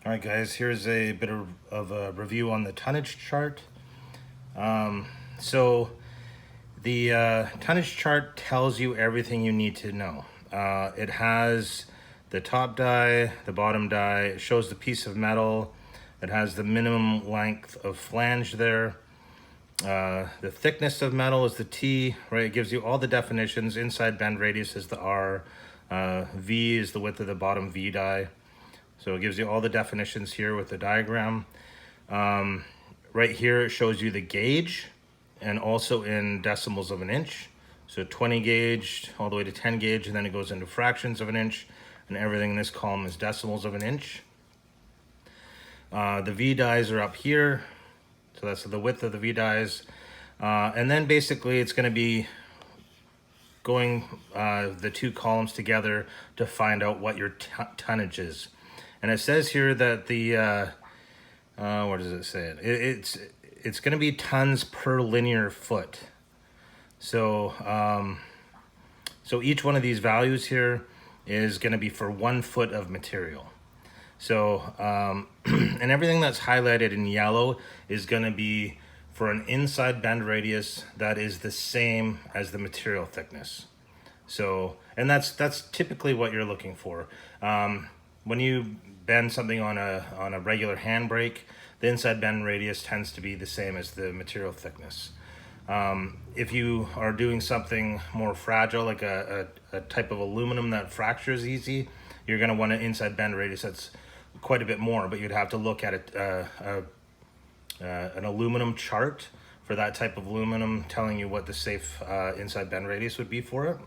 All right, guys, here's a bit of a review on the tonnage chart. So the tonnage chart tells you everything you need to know. It has the top die, the bottom die, it shows the piece of metal, it has the minimum length of flange there. The thickness of metal is the T, right? It gives you all the definitions. Inside bend radius is the R. V is the width of the bottom V die. So it gives you all the definitions here with the diagram. Right here it shows you the gauge and also in decimals of an inch. So 20 gauge all the way to 10 gauge, and then it goes into fractions of an inch, and everything in this column is decimals of an inch. The V dies are up here. So that's the width of the V dies. And then basically it's going to be going the two columns together to find out what your tonnage is. And it says here that the, what does it say? It's going to be tons per linear foot. So, so each one of these values here is going to be for 1 foot of material. So, and everything that's highlighted in yellow is going to be for an inside bend radius that is the same as the material thickness. So, and that's typically what you're looking for. When you bend something on a regular handbrake, the inside bend radius tends to be the same as the material thickness. If you are doing something more fragile, like a type of aluminum that fractures easy, you're going to want an inside bend radius that's quite a bit more, but you'd have to look at an aluminum chart for that type of aluminum, telling you what the safe inside bend radius would be for it.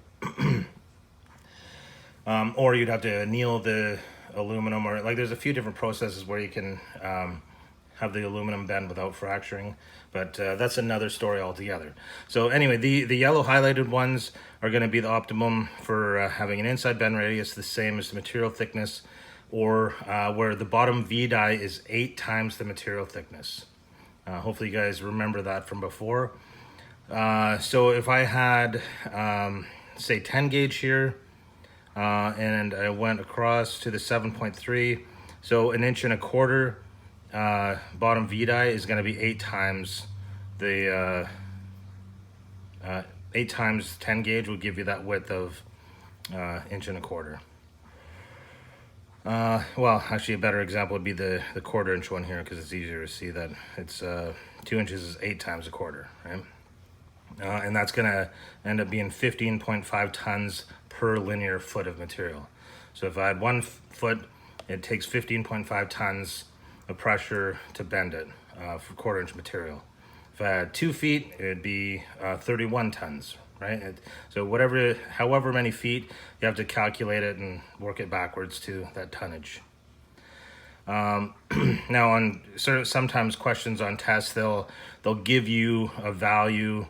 Or you'd have to anneal the aluminum, or like there's a few different processes where you can have the aluminum bend without fracturing, but that's another story altogether. So anyway, the yellow highlighted ones are going to be the optimum for having an inside bend radius the same as the material thickness, or where the bottom V die is 8 times the material thickness. Hopefully you guys remember that from before. So if I had say 10 gauge here, and I went across to the 7.3, so 1.25 inch bottom V die is going to be 8 times the 8 times 10 gauge will give you that width of 1.25 inch. Well, actually a better example would be the 1/4 inch one here, because it's easier to see that it's 2 inches is 8 times 1/4, right? And that's going to end up being 15.5 tons per linear foot of material. So if I had 1 foot, it takes 15.5 tons of pressure to bend it for 1/4 inch material. If I had 2 feet, it would be 31 tons, right? So however many feet, you have to calculate it and work it backwards to that tonnage. Now on sometimes questions on tests, they'll give you a value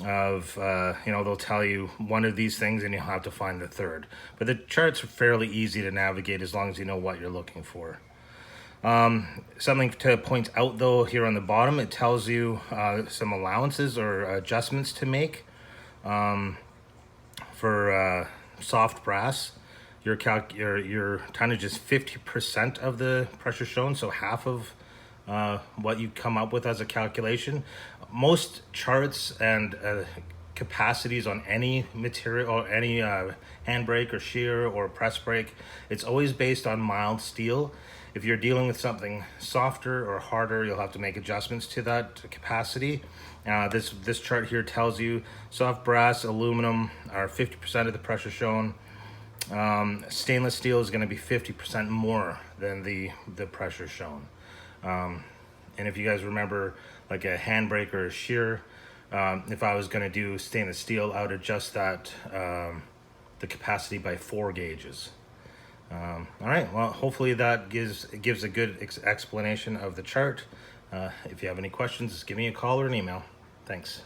of they'll tell you one of these things and you'll have to find the third, but the charts are fairly easy to navigate as long as you know what you're looking for. Something to point out though, here on the bottom, it tells you some allowances or adjustments to make for soft brass. Your tonnage is 50% of the pressure shown, so half of what you come up with as a calculation. Most charts and capacities on any material or any handbrake or shear or press brake, it's always based on mild steel. If you're dealing with something softer or harder, you'll have to make adjustments to that capacity. This chart here tells you soft brass, aluminum are 50% of the pressure shown. Stainless steel is going to be 50% more than the pressure shown. And if you guys remember, like a handbrake or a shear, if I was going to do stainless steel, I would adjust that the capacity by 4 gauges. All right, well, hopefully that gives a good explanation of the chart. If you have any questions, just give me a call or an email. Thanks.